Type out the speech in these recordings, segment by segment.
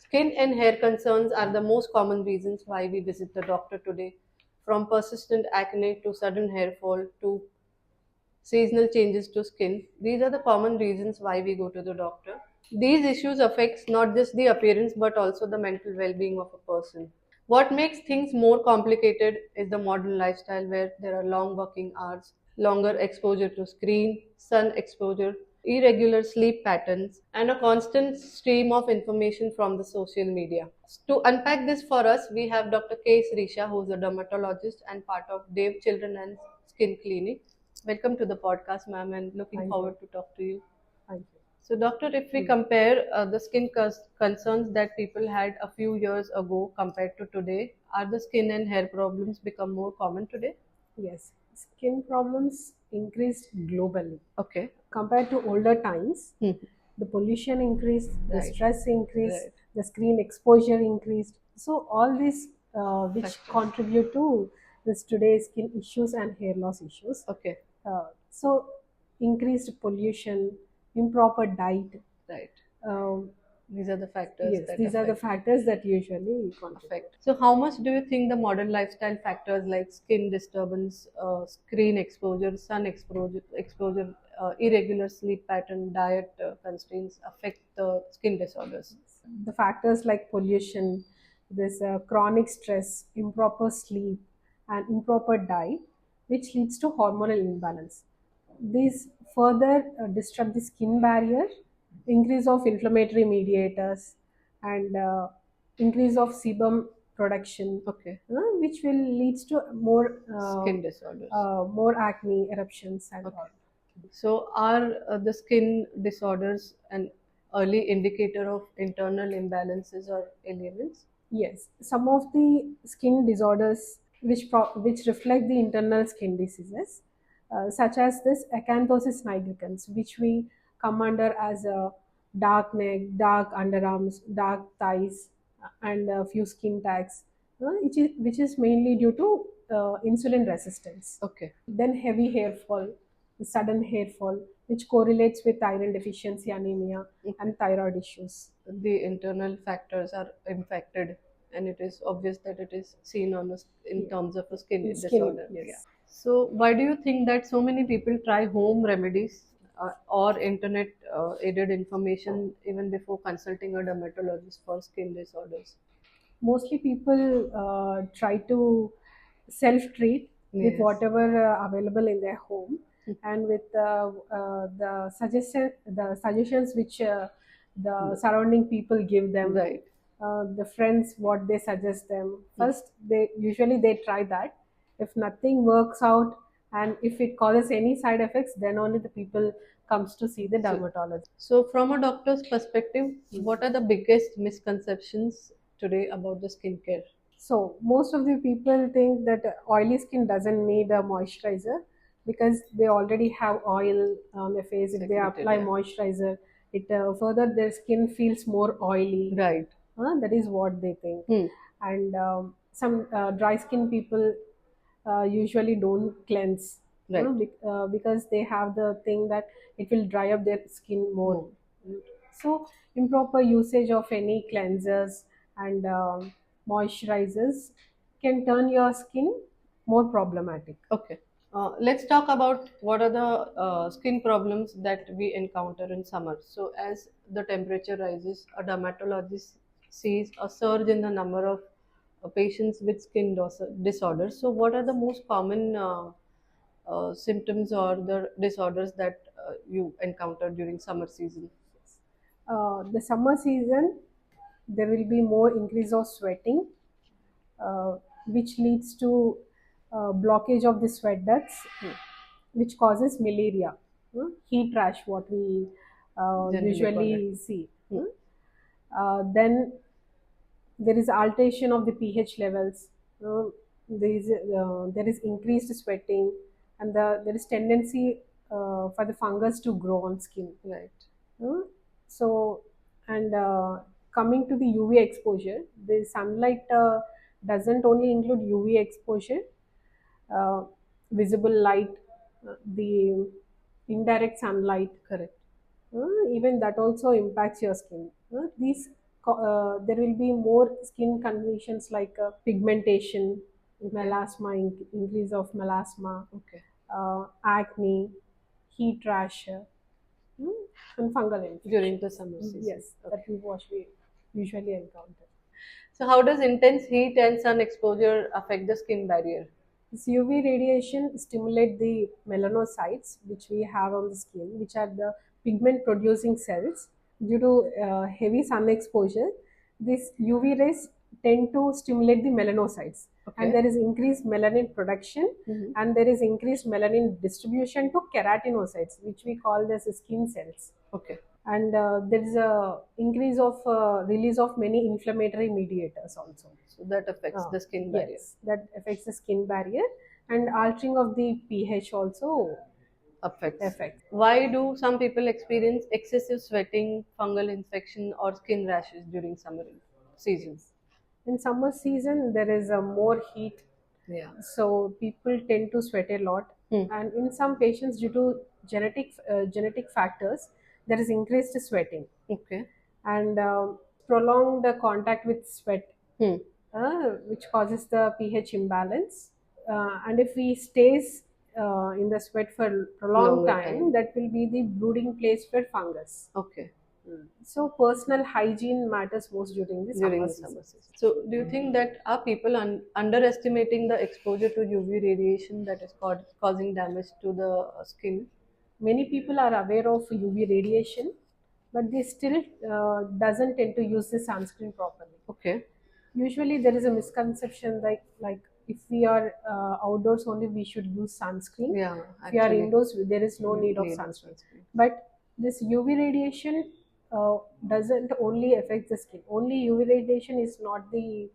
Skin and hair concerns are the most common reasons why we visit the doctor today. From persistent acne to sudden hair fall to seasonal changes to skin, these are the common reasons why we go to the doctor. These issues affects not just the appearance but also the mental well-being of a person. What makes things more complicated is the modern lifestyle where there are long working hours, longer exposure to screen, sun exposure, irregular sleep patterns, and a constant stream of information from the social media. To unpack this for us, we have Dr. K. Shireesha, who is a dermatologist and part of Dave Children and Skin Clinic. Welcome to the podcast, ma'am, and looking Thank you. forward to talk to you. Thank you. So, doctor, if we compare the skin concerns that people had a few years ago compared to today, are the skin and hair problems become more common today? Yes, skin problems increased globally. Okay. Compared to older times, Hmm. the pollution increased, the Right. stress increased, Right. the screen exposure increased. So, all these which Factors. contribute to this today's skin issues and hair loss issues. Okay. So, increased pollution, improper diet. Right. Um, These are the factors yes, that these are the affect. factors that usually contribute. So, how much do you think the modern lifestyle factors like skin disturbance, screen exposure, sun exposure, irregular sleep pattern, diet constraints affect the skin disorders? The factors like pollution, this chronic stress, improper sleep, and improper diet, which leads to hormonal imbalance. These further disrupt the skin barrier, increase of inflammatory mediators, and increase of sebum production, Okay. which will leads to Skin disorders. more acne, eruptions, and all. So, are the skin disorders an early indicator of internal imbalances or ailments? Yes, some of the skin disorders which reflect the internal skin diseases, such as this acanthosis nigricans, which we come under as a dark neck, dark underarms, dark thighs, and a few skin tags, which is mainly due to insulin resistance. Okay. Then heavy hair fall, sudden hair fall, which correlates with iron deficiency anemia and thyroid issues. The internal factors are impacted, and it is obvious that it is seen on in Yeah. terms of a skin Skin, disorder. Yeah. yes. So, why do you think that so many people try home remedies or internet aided information even before consulting a dermatologist for skin disorders? Mostly people try to self treat with Yes. whatever available in their home, and with the suggestions which the surrounding people give them, Right. the friends what they suggest them. First they try that. If nothing works out, and if it causes any side effects, then only the people comes to see the So, dermatologist. so from a doctor's perspective, what are the biggest misconceptions today about the skincare? So most of the people think that oily skin doesn't need a moisturizer because they already have oil on their face. If they Secreted, apply yeah. moisturizer, it further their skin feels more oily. Right. That is what they think. Hmm. And some dry skin people usually don't cleanse, Right. because they have the thing that it will dry up their skin more. More. So, improper usage of any cleansers and moisturizers can turn your skin more problematic. Okay. Let's talk about what are the skin problems that we encounter in summer. So, as the temperature rises, a dermatologist sees a surge in the number of patients with skin disorders. So, what are the most common symptoms or the disorders that you encounter during summer season? The summer season, there will be more increase of sweating, uh, which leads to blockage of the sweat ducts, which causes malaria, heat rash, what we Generally call it. usually see. Hmm. Then there is alteration of the pH levels. There is increased sweating, and there is tendency for the fungus to grow on skin. Right. Uh, so, and coming to the UV exposure, the sunlight doesn't only include UV exposure, uh, visible light, the indirect sunlight, Correct. even that also impacts your skin. These there will be more skin conditions like pigmentation, Okay. melasma, increase of melasma, Okay. acne, heat rash, and fungal During the infections. summer season. Yes, that Okay. we usually encounter. So, how does intense heat and sun exposure affect the skin barrier? This UV radiation stimulate the melanocytes which we have on the skin, which are the pigment producing cells. Due to heavy sun exposure, these UV rays tend to stimulate the melanocytes, and Okay. there is increased melanin production, Hmm. and there is increased melanin distribution to keratinocytes, which we call as skin cells. Okay. And there is a increase of release of many inflammatory mediators also. So that affects uh, the skin barrier. yes, that affects the skin barrier, and altering of the pH also Affects. affects. Why do some people experience excessive sweating, fungal infection, or skin rashes during summer season? Yes. In summer season, there is a more heat, Yeah. so people tend to sweat a lot. Hmm. And in some patients, due to genetic factors, there is increased sweating, Okay. and prolonged contact with sweat, Hmm. which causes the pH imbalance. And if we stays in the sweat for prolonged Longer time, time. that will be the brooding place for fungus. Okay. So personal hygiene matters most during the During summer the season. summer season. So, do you think that are people underestimating the exposure to UV radiation that is causing damage to the skin? Many people are aware of UV radiation, but they still doesn't tend to use the sunscreen properly. Okay. Usually, there is a misconception like if we are outdoors only, we should use sunscreen. Yeah, If we are actually, indoors, there is no need of need of sunscreen. sunscreen. But this UV radiation doesn't only affect the skin. Only UV radiation is not the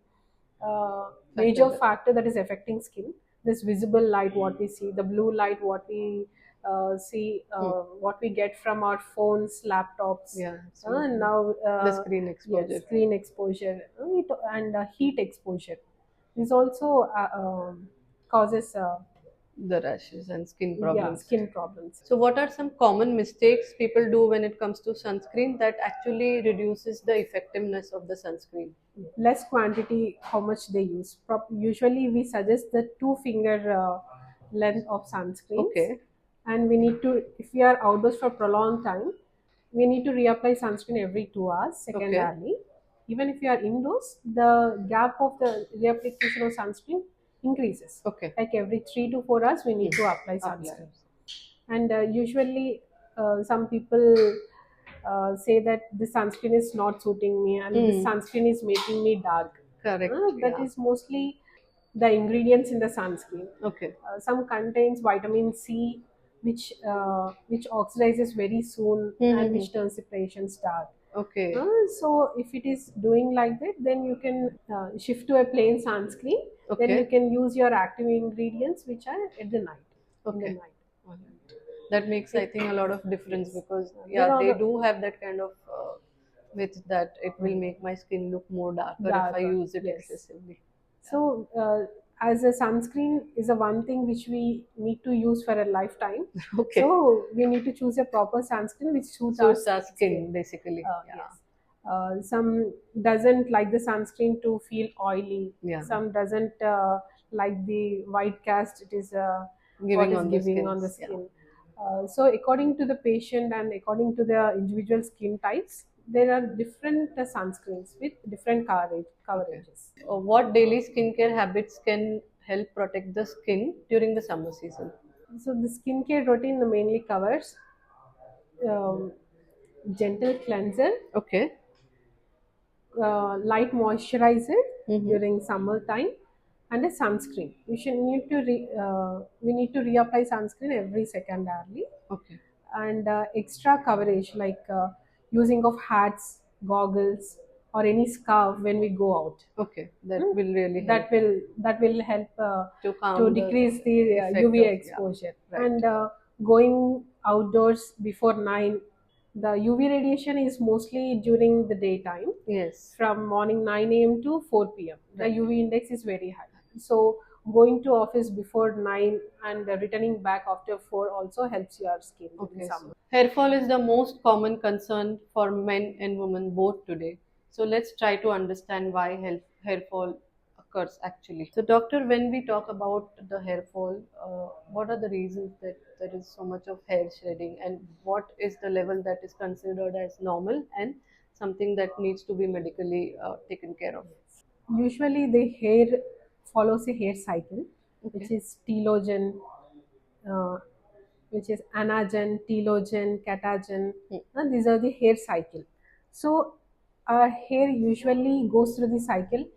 Factor major that. factor that is affecting skin. This visible light, what we see, the blue light, what we see, Hmm. what we get from our phones, laptops, Yeah, absolutely. now The screen yes, exposure, screen exposure, and heat exposure. This also causes the rashes and skin yeah, problems. skin problems. So, what are some common mistakes people do when it comes to sunscreen that actually reduces the effectiveness of the sunscreen? Less quantity, how much they use. Usually we suggest the two finger length of sunscreens, Okay, and we need to, if we are outdoors for prolonged time, we need to reapply sunscreen every 2 hours okay, secondarily. Even if you are indoors, the gap of the reapplication of sunscreen increases, okay. like every 3 to 4 hours we need to apply Apply. sunscreen. And usually some people say that this sunscreen is not suiting me, and this Hmm. sunscreen is making me dark. Correct. That Yeah. is mostly the ingredients in the sunscreen. Okay. Some contains vitamin C, which oxidizes very soon and Hmm. which turns the patients dark. Okay. So if it is doing like that, then you can shift to a plain sunscreen. Then you Okay. can use your active ingredients, which are at the night, in the Okay. night. Alright. That makes, I It, think, a lot of difference yes, because, there yeah, are they do have that kind of myth that it will make my skin look more darker if I darker. use it Yes. excessively. Yeah. So, as a sunscreen is a one thing which we need to use for a lifetime. Okay. So we need to choose a proper sunscreen which suits So our it's our skin. skin, basically. Yeah. Yes. Some doesn't like the sunscreen to feel oily. Yeah. Some doesn't like the white cast. It is what Giving is on the giving on the skins. Yeah. skin. So according to the patient and according to the individual skin types, there are different sunscreens with different Okay. coverages. What daily skincare habits can help protect the skin during the summer season? So the skincare routine mainly covers um, gentle cleanser, Okay. light moisturizer Mm-hmm. during summer time, and a sunscreen. We need to reapply sunscreen every second hourly, Okay. and extra coverage like using of hats, goggles, or any scarf when we go out. Okay. That Hmm? will really help That will help to to calm the decrease the effect UV of, yeah. exposure. Right. And going outdoors before 9, the UV radiation is mostly during the daytime, Yes. from morning 9 a.m. to 4 p.m. The Right. UV index is very high. So going to office before 9 and returning back after 4 also helps your skin during Okay. So summer. hair fall is the most common concern for men and women both today. So let's try to understand why hair fall occurs actually. So, doctor, when we talk about the hair fall, what are the reasons that there is so much of hair shedding, and what is the level that is considered as normal and something that needs to be medically taken care of? Usually, the hair follows a hair cycle, which Okay. is telogen, uh, which is anagen, telogen, catagen. Hmm. And these are the hair cycle. So, our hair usually goes through the cycle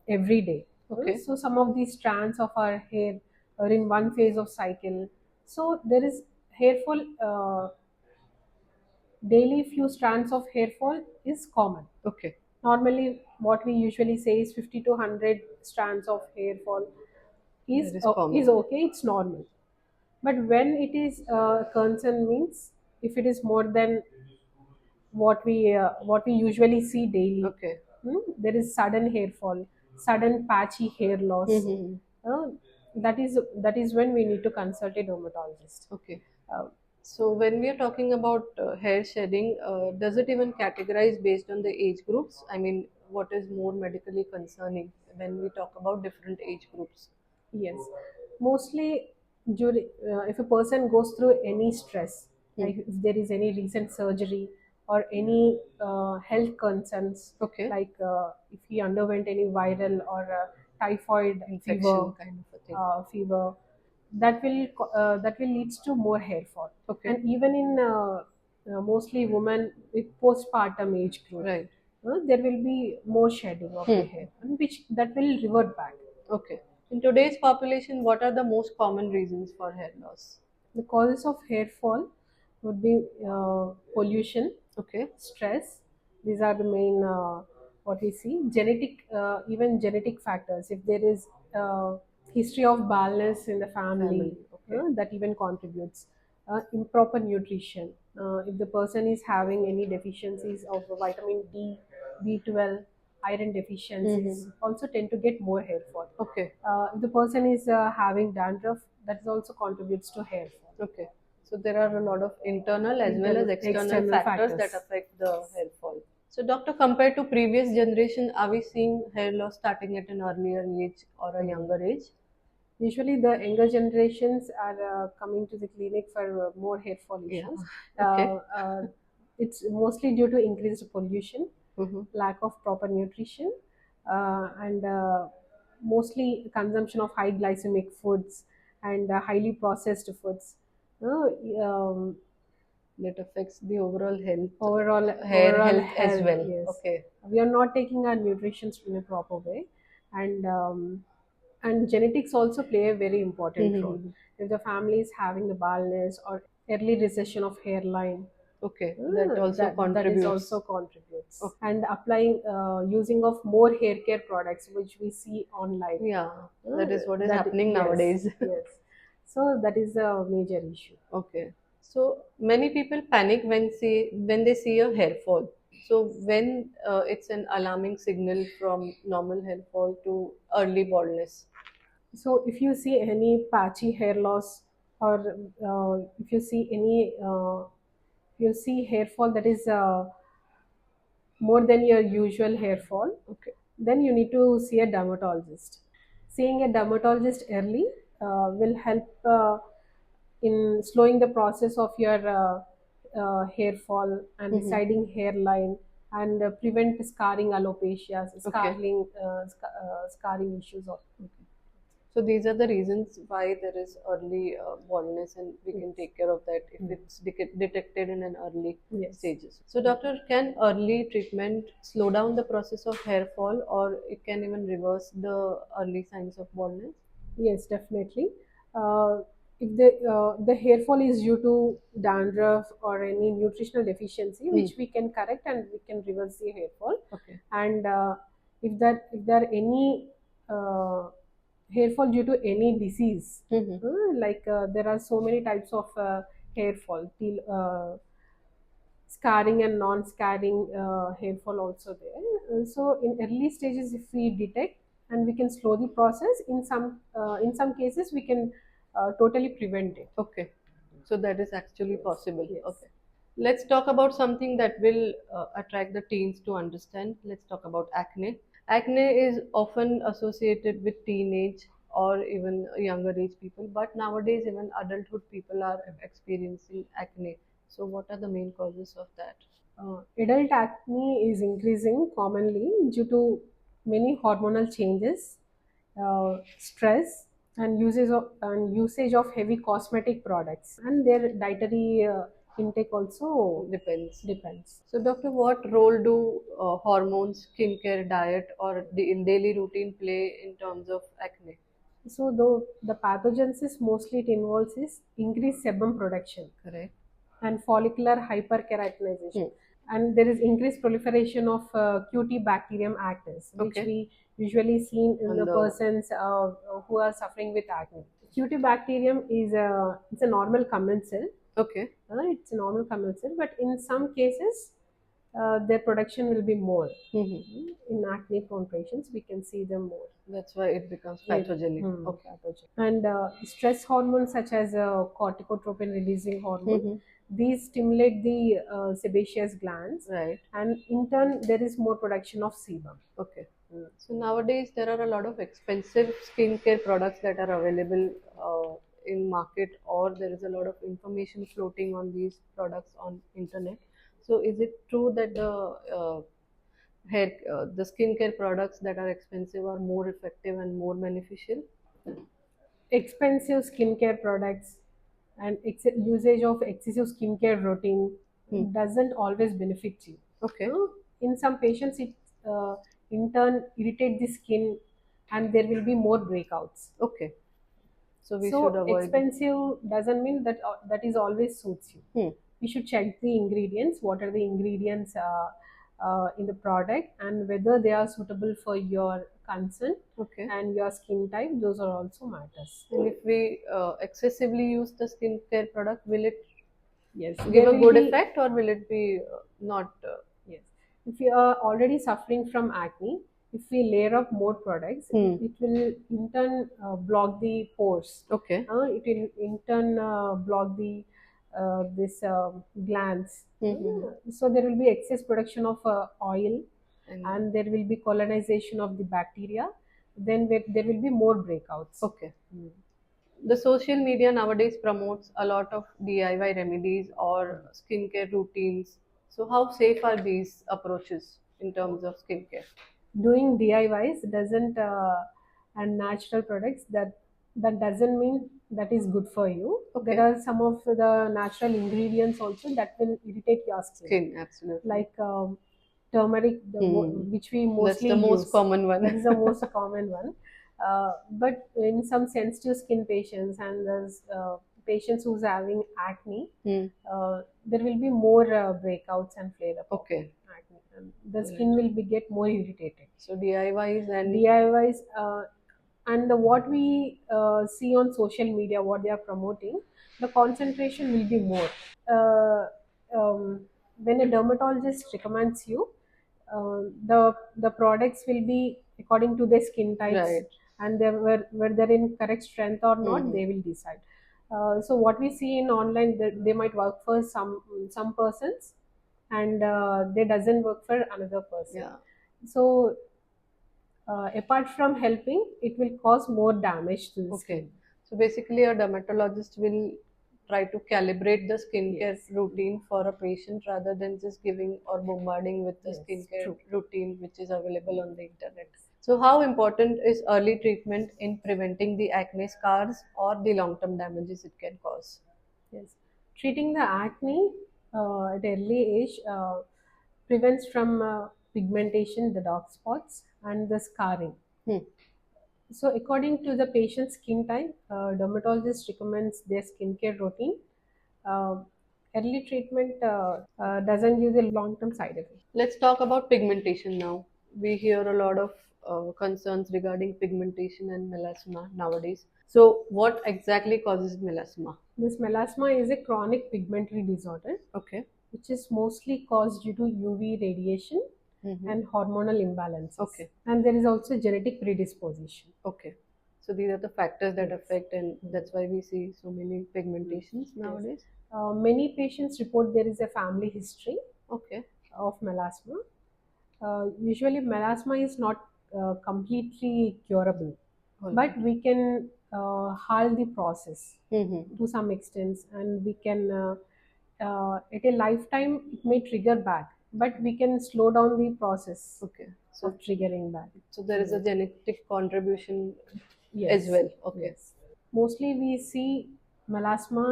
every day. Okay. So, some of the strands of our hair are in one phase of cycle. So, there is hair fall. Daily few strands of hair fall is common. Okay. Normally, what we usually say is 50 to 100 strands of hair fall That is common. is okay. It's normal. But when it is concern means if it is more than what we usually see daily, Okay. there is sudden hair fall, sudden patchy hair loss. Mm-hmm. Uh, that is when we need to consult a dermatologist. Okay. Uh, So when we are talking about hair shedding, does it even categorize based on the age groups? I mean, what is more medically concerning when we talk about different age groups? Yes, mostly if a person goes through any stress, Hmm. like if there is any recent surgery or any health concerns, Okay. like if he underwent any viral or typhoid Infection kind of a thing. fever, that will leads to more hair fall, Okay. and even in mostly women with postpartum age group, Right. there will be more shedding of the Hmm. hair, and which that will revert back. Okay. In today's population, what are the most common reasons for hair loss? The causes of hair fall would be pollution, Okay. stress. These are the main what we see. Even genetic factors. If there is history of baldness in the family, Family. Okay. that even contributes. Improper nutrition. If the person is having any deficiencies of vitamin D, B12, iron deficiencies, Mm-hmm. also tend to get more hair fall. Okay. If the person is having dandruff, that also contributes to hair fall. Okay. So there are a lot of internal as well as Internal, external external factors that factors. affect the hair fall. So, doctor, compared to previous generation, are we seeing hair loss starting at an earlier age or a younger age? Usually, the younger generations are coming to the clinic for more hair fall Yeah. issues. Okay. Uh, uh, it's mostly due to increased pollution, Mm-hmm. lack of proper nutrition, and mostly consumption of high glycemic foods and highly processed foods. Uh, um, That affects the overall health, hair Overall health as health, well. yes, Okay. we are not taking our nutrition in a proper way, and genetics also play a very important role. Mm-hmm. If the family is having the baldness or early recession of hairline, Okay. That also that is also contributes. contributes, Okay. and applying using of more hair care products which we see online. Yeah. That is what is That happening Yes, nowadays. yes, so that is a major issue. Okay. So many people panic when they see a hair fall. So when it's an alarming signal from normal hair fall to early baldness. So if you see any patchy hair loss, or if you see any you see hair fall that is more than your usual hair fall, Okay. then you need to see a dermatologist. Seeing a dermatologist early will help in slowing the process of your hair fall and Mm-hmm. receding hairline, and prevent scarring alopecia, Okay. scarring issues. Of So these are the reasons why there is early baldness, and we can Yes. take care of that if Mm. it's detected in an early Yes. stages. So, doctor, can early treatment slow down the process of hair fall, or it can even reverse the early signs of baldness? Yes, definitely. If the hair fall is due to dandruff or any nutritional deficiency, Hmm. which we can correct and we can reverse the hair fall, Okay. and if there are any uh, hair fall due to any disease, Hmm. like there are so many types of hair fall, scarring and non-scarring hair fall also there. So in early stages, if we detect and we can slow the process, in some cases we can totally prevent it. Okay. So that is actually Yes, possible. yes. Okay. Let's talk about something that will attract the teens to understand. Let's talk about acne. Acne is often associated with teenage or even younger age people, but nowadays even adulthood people are experiencing acne. So, what are the main causes of that? Adult acne is increasing commonly due to many hormonal changes, stress, and usage of heavy cosmetic products, and their dietary intake also Depends. depends. So, doctor, what role do hormones, skincare, diet, or the in daily routine play in terms of acne? So, though the pathogenesis mostly it involves is increased sebum production Correct. and follicular hyperkeratinization. Hmm. And there is increased proliferation of QT bacterium acnes, which Okay. we usually seen in On the the persons who are suffering with acne. QT bacterium is it's a normal commensal. okay. It's a normal commensal, but in some cases, their production will be more. In acne prone patients, we can see them more. That's why it becomes It, pathogenic. Okay. pathogen. And stress hormones such as corticotropin releasing hormone, these stimulate the sebaceous glands, Right. and in turn there is more production of sebum. Okay. So nowadays there are a lot of expensive skincare products that are available in market, or there is a lot of information floating on these products on internet. So is it true that the skincare products that are expensive are more effective and more beneficial? Expensive skincare products and usage of excessive skincare routine Hmm. doesn't always benefit you. Okay. In some patients, it uh, in turn irritate the skin, and there will be more breakouts. Okay. So we should So avoid. expensive doesn't mean that that is always suits you. Hmm. We should check the ingredients. What are the ingredients in the product, and whether they are suitable for your concern Okay. and your skin type. Those are also matters. And if we excessively use the skincare product, will it Yes, give there a will good be. effect, or will it be not? Yes. If you are already suffering from acne, if we layer up more products, it will in turn block the pores. Okay. It will in turn block the this glands. So there will be excess production of oil, And and there will be colonization of the bacteria. Then there will be more breakouts. okay. The social media nowadays promotes a lot of DIY remedies or skincare routines. So how safe are these approaches in terms of skincare? Doing DIYs doesn't and natural products, that doesn't mean that is good for you. There Okay. are some of the natural ingredients also that will irritate your skin, Skin, absolutely. like turmeric, which we That's mostly the most use. common That one. is the most common one. But in some sensitive skin patients, and there's patients who's having acne, there will be more breakouts and flare up of Okay. acne, and the skin will be get more irritated. So DIYs and DIYs, and what we see on social media, what they are promoting, the concentration will be more. Uh, when a dermatologist recommends you, the products will be according to their skin types, right. and whether they're in correct strength or not, they will decide. So what we see in online, they might work for some persons, and they doesn't work for another person. Yeah. So apart from helping, it will cause more damage to the Okay. skin. So basically, a dermatologist will try to calibrate the skincare Yes. routine for a patient rather than just giving or bombarding with the Yes, skincare true. routine which is available on the internet. So, how important is early treatment in preventing the acne scars or the long term damages it can cause? Yes. Treating the acne at early age prevents from pigmentation, the dark spots, and the scarring. Hmm. So, according to the patient's skin type, dermatologist recommends their skincare routine. Uh, Early treatment doesn't give a long-term side effect. Let's talk about pigmentation now. We hear a lot of concerns regarding pigmentation and melasma nowadays. So, what exactly causes melasma? This melasma is a chronic pigmentary disorder, Okay. which is mostly caused due to UV radiation Mm-hmm. and hormonal imbalances. Okay. And there is also genetic predisposition. Okay. So these are the factors that Yes. affect, and that's why we see so many pigmentations Yes. nowadays. Many patients report there is a family history Okay. of melasma. Usually, melasma is not completely curable, All but right. we can halt the process Mm-hmm. to some extent, and we can, at a lifetime, it may trigger back, but we can slow down the process Okay. of triggering back. So there is a Yes. genetic contribution as Yes. well. Okay. Yes. Mostly we see melasma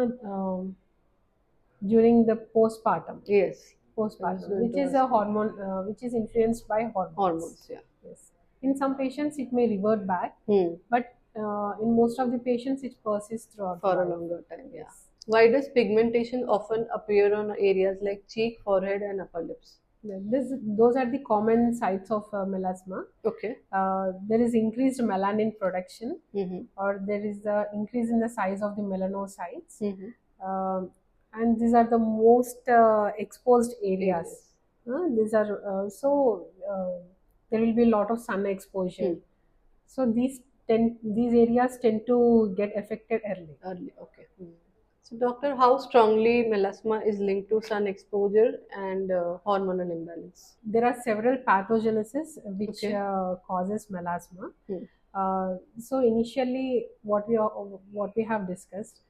during the postpartum. Yes. I was Postpartum, going which to is ask a you. hormone, which is influenced by hormones. Hormones, yeah. Yes. In some patients, it may revert back, Hmm. but in most of the patients, it persists throughout the For a life. longer time, yeah. Yes. Why does pigmentation often appear on areas like cheek, forehead, and upper lips? Those are the common sites of melasma. Okay. There is increased melanin production, Mm-hmm. or there is the increase in the size of the melanocytes. Mm-hmm. Um, and these are the most exposed areas. Areas. These are there will be a lot of sun exposure. Hmm. So these areas tend to get affected early. Early. Okay. Hmm. So, doctor, how strongly melasma is linked to sun exposure and hormonal imbalance? There are several pathogenesis which Okay. causes melasma. Hmm. So initially, what we have discussed,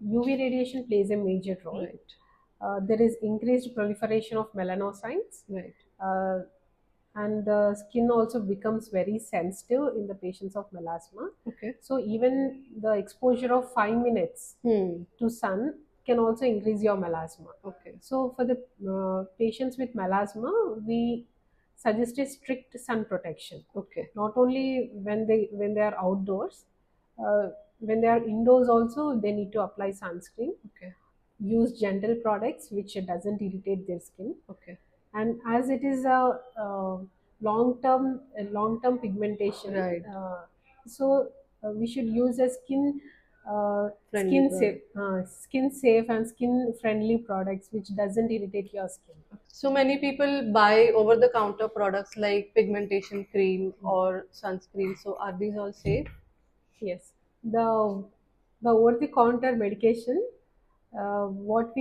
UV radiation plays a major role. Right. There is increased proliferation of melanocytes, Right. uh, and the skin also becomes very sensitive in the patients of melasma. Okay. So even the exposure of 5 minutes Hmm. to sun can also increase your melasma. Okay. So for the patients with melasma, we suggest a strict sun protection. Okay. Not only when they are outdoors, uh, when they are indoors also they need to apply sunscreen. Okay. Use gentle products which doesn't irritate their skin, Okay. and as it is a long term pigmentation, Right. so we should use a Friendly product. skin safe and skin friendly products which doesn't irritate your skin. So many people buy over the counter products like pigmentation cream or sunscreen. So are these all safe? Yes, the over the counter medication, what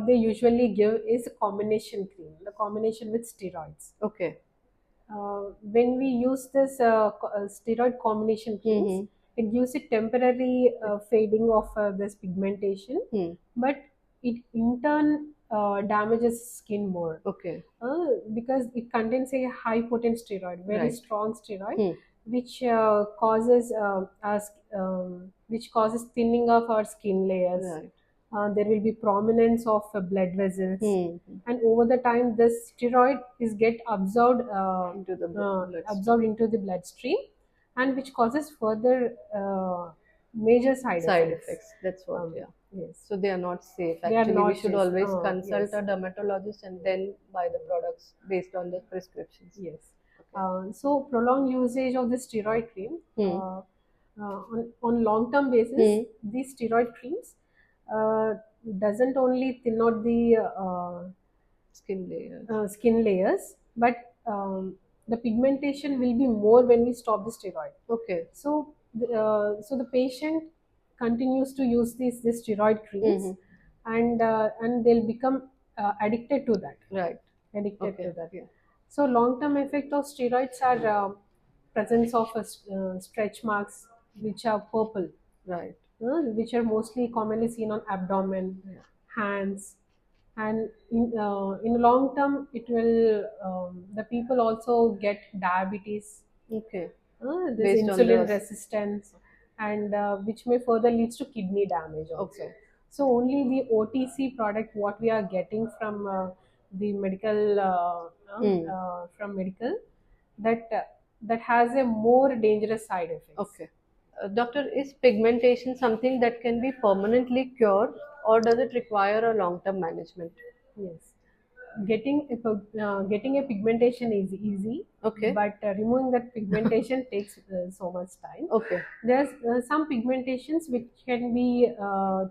they usually give is a combination cream, the combination with steroids. Okay. When we use this steroid combination creams, Mm-hmm. it gives a temporary fading of this pigmentation, Hmm. but it in turn damages skin more, Okay. because it contains a high potent steroid, very Right. strong steroid, Hmm. which causes thinning of our skin layers. Right. There will be prominence of blood vessels, Hmm. and over the time this steroid is get Into the bloodstream. absorbed into the bloodstream, and which causes further major side Side effects. effects. That's what. um, Yeah. yes, So they are not safe. they are Actually, we not should safe. always consult Yes. a dermatologist and then buy the products based on the prescriptions. Yes. Okay. So prolonged usage of the steroid cream, Hmm. on long-term basis, Hmm. these steroid creams uh, doesn't only thin out the Skin layers. skin layers, but the pigmentation will be more when we stop the steroid. Okay. So the patient continues to use these steroid creams, Mm-hmm. and they'll become addicted to that. Right. Addicted to Okay. that. Yeah. So long-term effect of steroids are presence of stretch marks which are purple, Right. which are mostly commonly seen on abdomen, Yeah. hands, and in long term it will the people also get diabetes, Okay. this Based on insulin the. resistance, and which may further leads to kidney damage also. Okay. So only the OTC product what we are getting from the medical Hmm. from medical, that has a more dangerous side effects. Okay. Doctor, is pigmentation something that can be permanently cured or does it require a long term management? Yes. Getting a pigmentation is easy, Okay. but removing that pigmentation takes so much time. Okay. There's some pigmentations which can be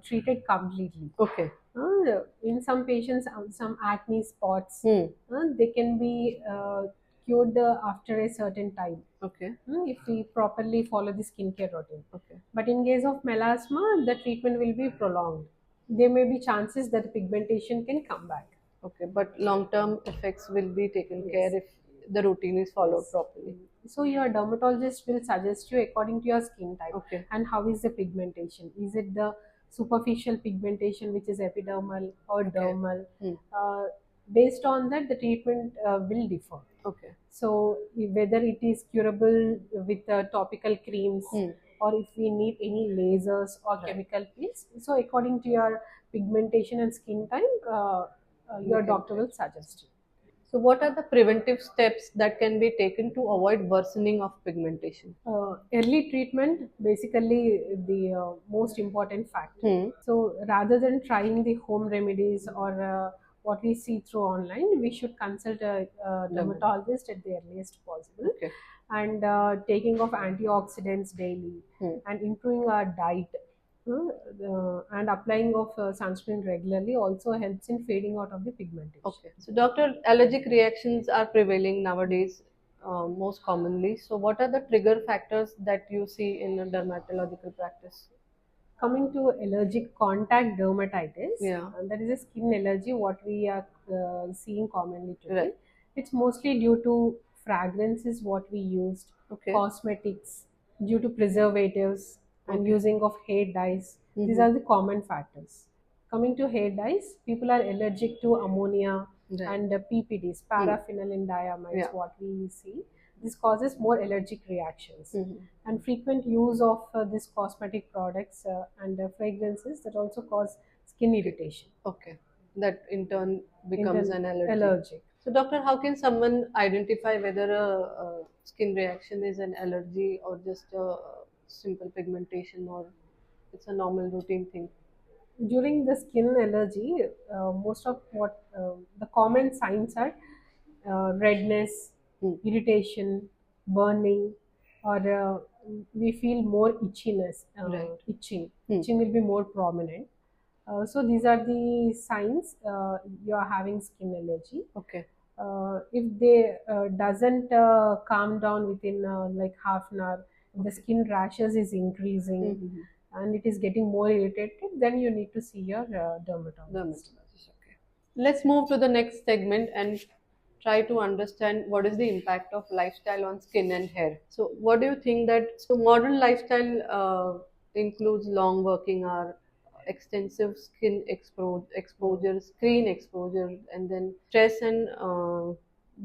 treated completely. Okay. In some patients, some acne spots, Hmm. they can be cured after a certain time, Okay. if we properly follow the skincare routine. Okay. But in case of melasma, the treatment will be prolonged. There may be chances that pigmentation can come back. Okay. But long-term effects will be taken care Yes. if the routine is followed Yes. properly. So your dermatologist will suggest you according to your skin type Okay. and how is the pigmentation. Is it the superficial pigmentation which is epidermal or Okay. dermal? Hmm. Uh, Based on that, the treatment will differ. Okay. So whether it is curable with topical creams Hmm. or if we need any lasers or Right. chemical peels. So according to your pigmentation and skin type, We your can doctor try. will suggest you. So, what are the preventive steps that can be taken to avoid worsening of pigmentation? Early treatment basically the most important factor. Hmm. So rather than trying the home remedies or what we see through online, we should consult a Dermal. dermatologist at the earliest possible, Okay. and taking of antioxidants daily Hmm. and improving our diet, and applying of sunscreen regularly also helps in fading out of the pigmentation. Okay. So, doctor, allergic reactions are prevailing nowadays most commonly. So, what are the trigger factors that you see in a dermatological practice? Coming to allergic contact dermatitis, Yeah. that is a skin allergy, what we are seeing commonly Right. today. It's mostly due to fragrances, what we used, Okay. cosmetics, due to preservatives, and Okay. using of hair dyes. These Mm-hmm. are the common factors. Coming to hair dyes, people are allergic to ammonia Right. and PPDs, Hmm. paraphenylene diamides, Yeah. what we see. This causes more allergic reactions. Mm-hmm. And frequent use of this cosmetic products and fragrances that also cause skin Okay. irritation, Okay. That in turn becomes internal an allergy. allergic. So, doctor, how can someone identify whether a skin reaction is an allergy or just a simple pigmentation or it's a normal routine thing? During the skin allergy, most of what the common signs are redness, Hmm. irritation, burning, or we feel more itchiness, Right. itching. Hmm. Itching will be more prominent. So these are the signs you are having skin allergy. Okay. If they doesn't calm down within like half an hour, if the Okay. skin rashes is increasing Mm-hmm. and it is getting more irritated, then you need to see your dermatologist. Dermatologist. Okay. Let's move to the next segment and try to understand what is the impact of lifestyle on skin and hair. So, what do you think that modern lifestyle includes long working hour, extensive skin Mm. exposure, screen exposure, and then stress and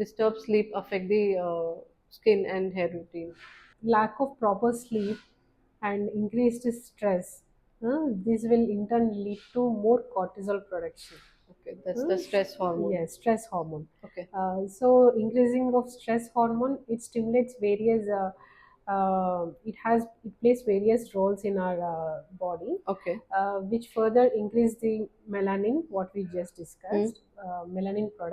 disturbed sleep affect the skin and hair routine. Lack of proper sleep and increased stress, this will in turn lead to more cortisol production. Okay, that's the Hmm? stress hormone. Yes, stress hormone. Okay. So increasing of stress hormone, it stimulates various. It plays various roles in our body, Okay. which further increase the melanin, what we just Hmm. discussed,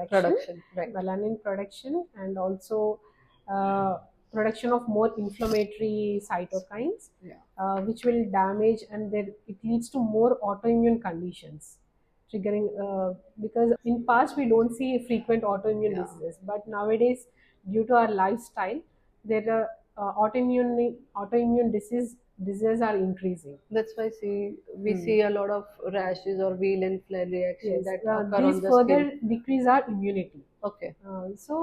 Production. Right. melanin production, and also uh, production of more inflammatory cytokines, Yeah. which will damage, and then it leads to more autoimmune conditions triggering, because in past we don't see frequent autoimmune Yeah. diseases, but nowadays due to our lifestyle there are autoimmune diseases are increasing. That's why we Hmm. see a lot of rashes or wheal and flare reaction Yes, that occur these on the skin. further decrease our immunity. Okay. So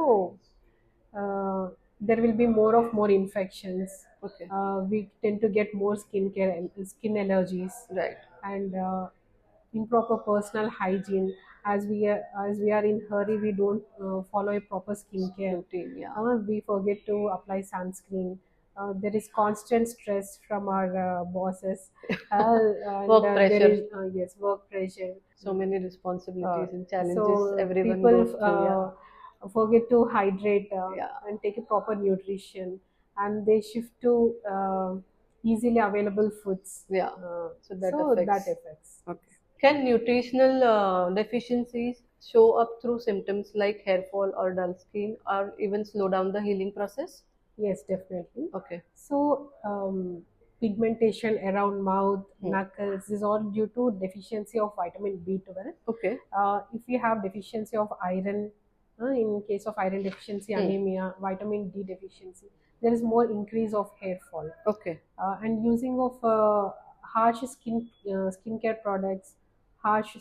uh, there will be more infections. Okay. We tend to get more skincare and skin allergies, Right. and improper personal hygiene. As we are in hurry, we don't follow a proper skincare. Routine. Yeah. We forget to apply sunscreen. There is constant stress from our bosses, and Work there pressure. is yes, work pressure. So many Uh, responsibilities and so challenges everyone people goes through. Yeah. forget to hydrate Yeah. and take a proper nutrition, and they shift to easily available foods. Yeah. Uh, So that so that affects. affects. Okay. Can nutritional deficiencies show up through symptoms like hair fall or dull skin, or even slow down the healing process? Yes, definitely. Okay. So, pigmentation around mouth, Hmm. knuckles is all due to deficiency of vitamin B12. Okay. If you have deficiency of iron, In case of iron deficiency, Hmm. anemia, vitamin D deficiency, there is more increase of hair fall. Okay. And using of harsh skincare products, harsh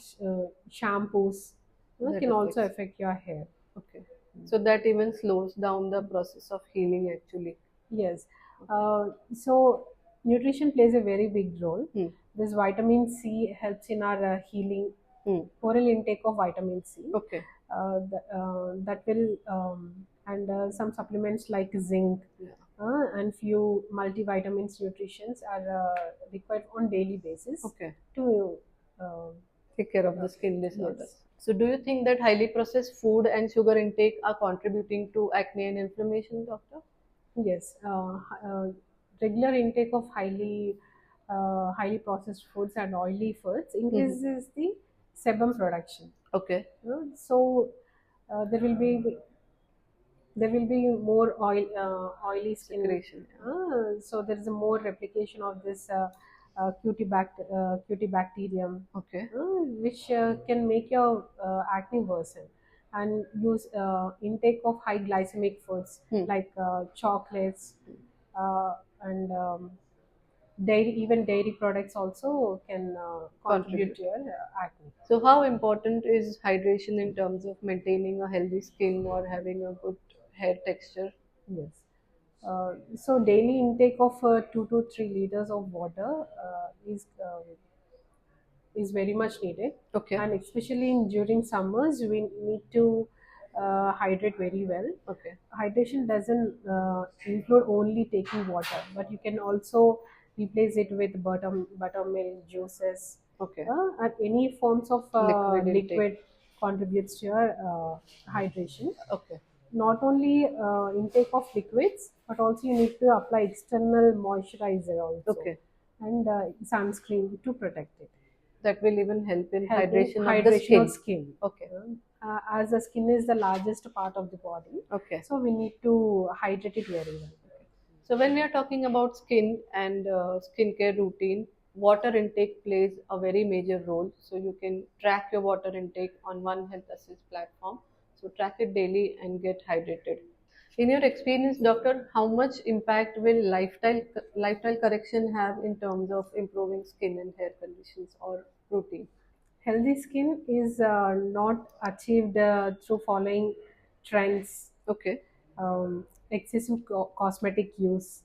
shampoos, That can also affects. affect your hair. Okay. So that even slows down the process of healing actually. Yes. Okay. So nutrition plays a very big role. Hmm. This vitamin C helps in our healing. Hmm. Oral intake of vitamin C. Okay. That will and some supplements like zinc Yeah. and few multivitamins nutritions are required on daily basis Okay. to uh, Take care of uh, the skin yes. disorders. So do you think that highly processed food and sugar intake are contributing to acne and inflammation, doctor? Yes, regular intake of highly processed foods and oily foods Hmm. increases the sebum production. Okay. So there will be more oily skin. Secretion. Yeah. So there is a more replication of this cutibacterium, Okay. which can make your acne worsen. And use intake of high glycemic foods Hmm. like chocolates and dairy products also can contribute Contribute. to your acne. So how important is hydration in terms of maintaining a healthy skin or having a good hair texture? Yes. So daily intake of 2 to 3 liters of water is very much needed, Okay. and especially in during summers we need to hydrate very well. Okay. Hydration doesn't include only taking water, but you can also replace it with buttermilk juices, Okay. and any forms of Liquid intake. liquid contributes to your hydration. Okay. Not only intake of liquids, but also you need to apply external moisturizer also, Okay. and sunscreen to protect it, That will even help in help in hydration of the hydration of skin. skin. Okay. As the skin is the largest part of the body, Okay. so we need to hydrate it very well. So when we are talking about skin and skincare routine, water intake plays a very major role. So you can track your water intake on One Health Assist platform. So track it daily and get hydrated. In your experience, doctor, how much impact will lifestyle correction have in terms of improving skin and hair conditions or routine? Healthy skin is not achieved through following trends, Okay. excessive cosmetic use.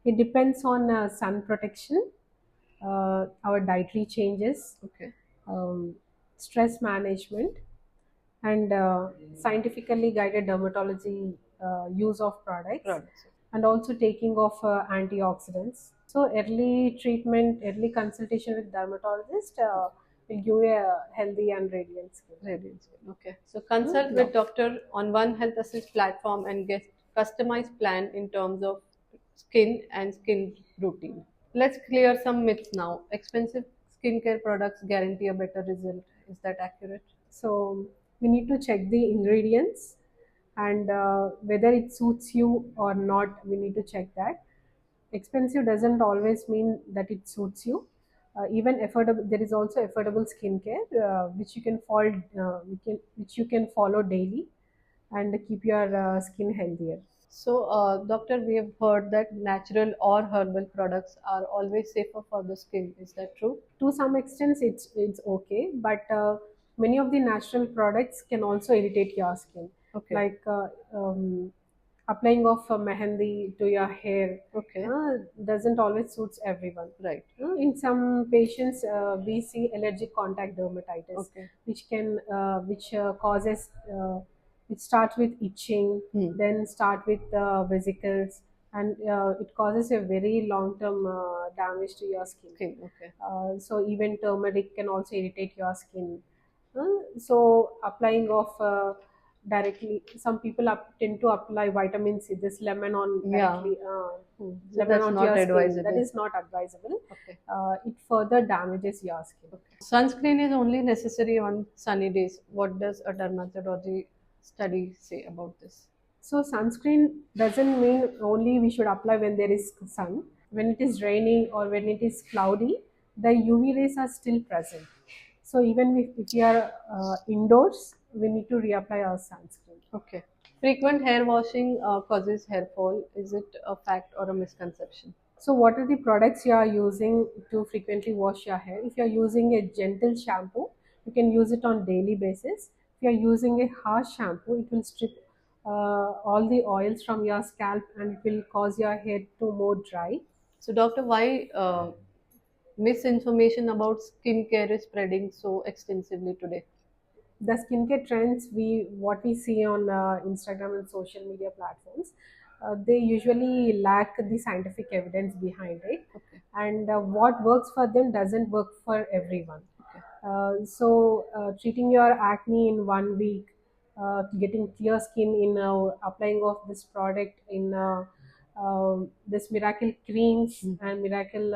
It depends on sun protection, our dietary changes, Okay. um, stress management, and scientifically guided dermatology use of products, Products. and also taking of antioxidants. So early consultation with dermatologist will give you a healthy and radiant skin. Radiant skin. Okay. So consult Yeah. with doctor on One Health Assist platform and get customized plan in terms of skin and skin routine. Let's clear some myths now. Expensive skincare products guarantee a better result. Is that accurate? So we need to check the ingredients, and whether it suits you or not. We need to check that. Expensive doesn't always mean that it suits you. Even affordable, there is also affordable skincare which you can which you can follow daily and keep your skin healthier. So, doctor, we have heard that natural or herbal products are always safer for the skin. Is that true? To some extent it's okay, but many of the natural products can also irritate your skin, Okay. like applying of mehendi to your hair Okay. doesn't always suits everyone. Right. In some patients we see allergic contact dermatitis, Okay. which causes it starts with itching, Hmm. then start with vesicles, and it causes a very long term damage to your skin. Skin. Okay. So even turmeric can also irritate your skin. So applying of directly, some people tend to apply vitamin C, this lemon on Yeah. directly, So lemon that's onto not your skin. That advisable. is not advisable. Okay. It further damages your skin. Okay. Sunscreen is only necessary on sunny days. What does a dermatology study say about this? So sunscreen doesn't mean only we should apply when there is sun. When it is raining or when it is cloudy, the UV rays are still present. So even if you are indoors, we need to reapply our sunscreen. Okay. Frequent hair washing causes hair fall. Is it a fact or a misconception? So, what are the products you are using to frequently wash your hair? If you are using a gentle shampoo, you can use it on daily basis. If you are using a harsh shampoo, it will strip all the oils from your scalp and it will cause your hair to more dry. So, doctor, why misinformation about skincare is spreading so extensively today? The skincare trends we what we see on Instagram and social media platforms, they usually lack the scientific evidence behind it, Okay. and what works for them doesn't work for everyone. Okay. Treating your acne in 1 week, getting clear skin in applying of this product in this miracle creams and miracle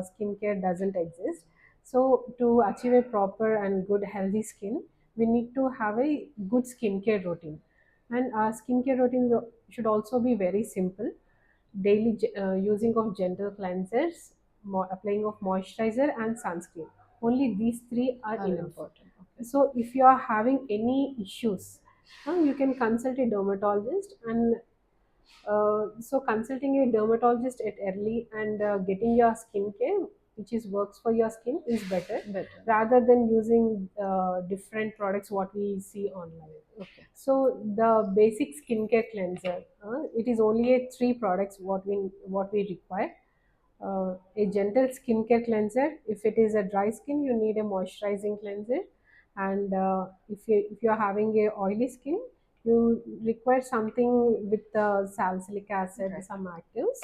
skincare doesn't exist. So to achieve a proper and good healthy skin, we need to have a good skincare routine, and our skincare routine should also be very simple. Daily using of gentle cleansers, applying of moisturizer and sunscreen. Only these three are Are enough. important. Okay. So if you are having any issues, you can consult a dermatologist, and so consulting a dermatologist at early and getting your skincare which is works for your skin is better, Better. rather than using different products what we see online. Okay. So the basic skincare cleanser, it is only a three products what we require. A gentle skincare cleanser. If it is a dry skin, you need a moisturizing cleanser, and if you are having a oily skin, you require something with salicylic acid, Right. some actives.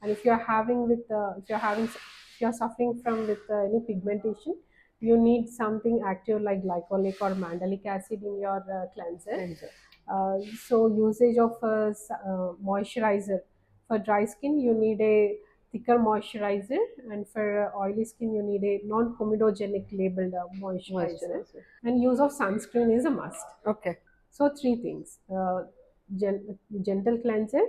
And if you are suffering from with any pigmentation, you need something active like glycolic or mandelic acid in your cleanser. Cleanser. So usage of moisturizer. For dry skin, you need a thicker moisturizer, and for oily skin, you need a non-comedogenic labeled moisturizer. Moisturizer. And use of sunscreen is a must. Okay. So three things: gentle cleanser,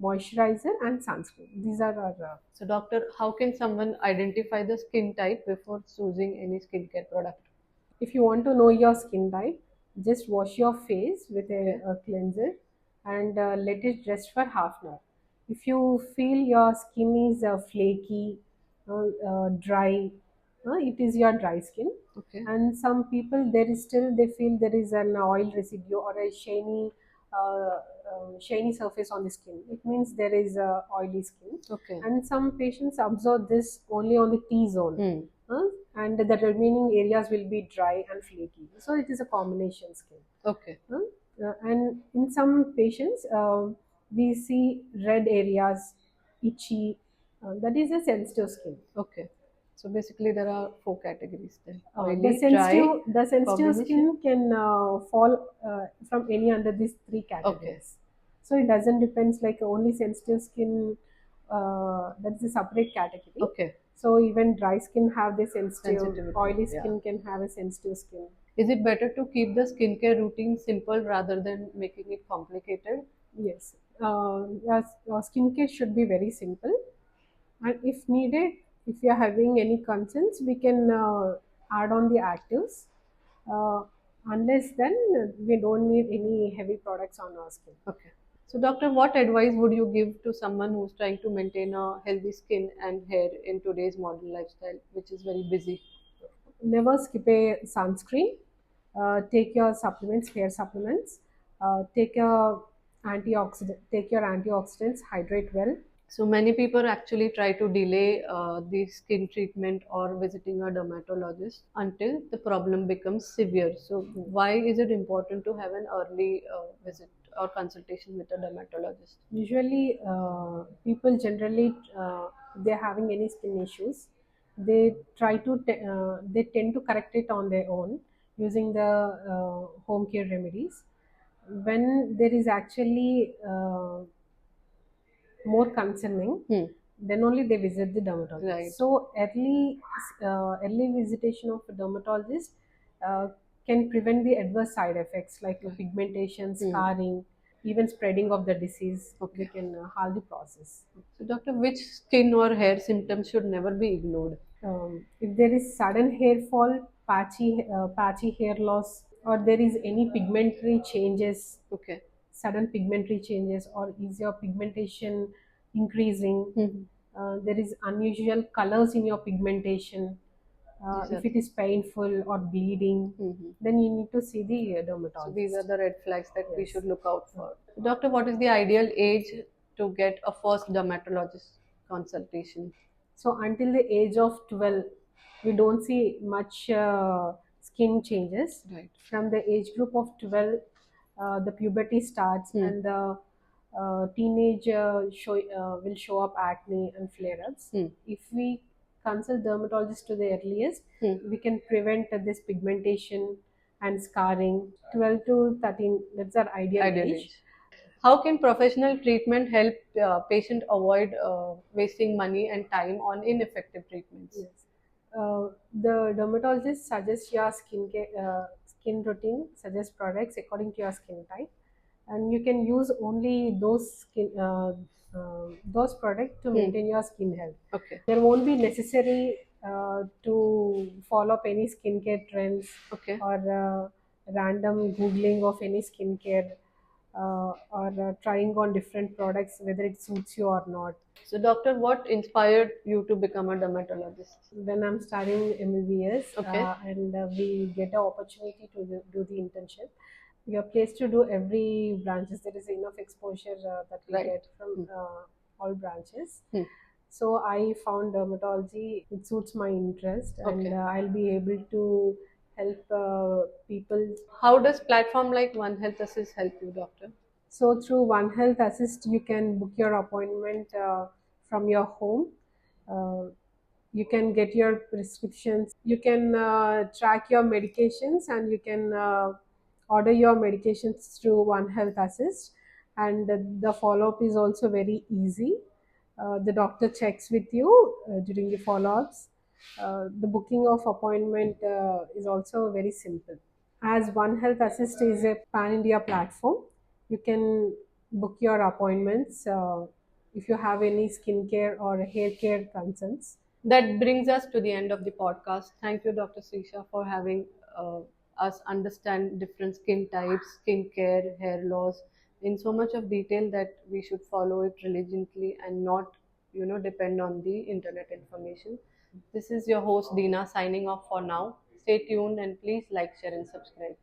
moisturizer, and sunscreen. These are our. So, doctor, how can someone identify the skin type before choosing any skincare product? If you want to know your skin type, just wash your face with Okay. a cleanser, and let it rest for half an hour. If you feel your skin is flaky, dry, it is your dry skin. Okay. And some people, there is still they feel there is an oil residue or a shiny surface on the skin. It means there is oily skin. Okay. And some patients observe this only on the T zone, Hmm. and the remaining areas will be dry and flaky. So it is a combination skin. Okay. And in some patients, we see red areas, itchy. That is a sensitive skin. Okay. So basically, there are four categories then: The oily, dry, sensitive combination. skin can fall from any under these three Okay. categories. So it doesn't depends like only sensitive skin. That's a separate category. Okay. So even dry skin have the sensitive, Sensitivity. oily Yeah. skin can have a sensitive skin. Is it better to keep the skincare routine simple rather than making it complicated? Yes, yes, skincare should be very simple, and if needed, if you are having any concerns, we can add on the actives. Uh, Unless then, we don't need any heavy products on our skin. Okay. So, doctor, what advice would you give to someone who's trying to maintain a healthy skin and hair in today's modern lifestyle, which is very busy? Never skip a sunscreen. Take your supplements, hair supplements. Take your antioxidants. Hydrate well. So many people actually try to delay the skin treatment or visiting a dermatologist until the problem becomes severe. So why is it important to have an early visit or consultation with a dermatologist? Usually, people generally, they're having any skin issues, they tend to correct it on their own using the home care remedies. When there is actually more concerning, Hmm. then only they visit the dermatologist. Right. So early visitation of a dermatologist uh, can prevent the adverse side effects like Okay. pigmentation, Hmm. scarring, even spreading of the disease. They Okay. can halt the process. So doctor, which skin or hair symptoms should never be ignored? If there is sudden hair fall, patchy hair loss, or there is any pigmentary changes, Okay. sudden pigmentary changes, or is your pigmentation increasing, Mhm. there is unusual colors in your pigmentation, These are if it is painful or bleeding, Mhm. then you need to see the So these are dermatologist. the red flags that we should Yes. look out for. Doctor, what is the ideal age to get a first dermatologist consultation? So until the age of 12, we don't see much skin changes. Right. From the age group of 12, the puberty starts, Hmm. and the teenage will show up acne and flare-ups. Hmm. If we consult dermatologist to the earliest, Hmm. we can prevent this pigmentation and scarring. 12 to 13, that's our ideal Ideal age. age. How can professional treatment help patient avoid wasting money and time on ineffective treatments? Yes. The dermatologist suggests your skin routine, suggests products according to your skin type, and you can use only those products to Hmm. maintain your skin health. Okay. There won't be necessary to follow up any skincare trends, Okay. or random googling of any skincare, or trying on different products whether it suits you or not. So, doctor, what inspired you to become a dermatologist? When I'm studying MBBS, Okay. and we get the opportunity to do the internship, we are placed to do every branches. There is enough exposure that we Right. get from Hmm. all branches. Hmm. So I found dermatology. It suits my interest, and Okay. I'll be able to help people. How does platform like One Health Assist help you, doctor? So through One Health Assist, you can book your appointment from your home. Uh, you can get your prescriptions, you can track your medications, and you can order your medications through One Health Assist. And the follow-up is also very easy. The doctor checks with you during the follow-ups. The booking of appointment is also very simple. As One Health Assist is a pan India platform, you can book your appointments if you have any skincare or hair care concerns. That brings us to the end of the podcast. Thank you, Dr. Srisha, for having us understand different skin types, skin care, hair loss in so much of detail that we should follow it religiously and not, depend on the internet information. This is your host Deena signing off for now. Stay tuned and please like, share, and subscribe.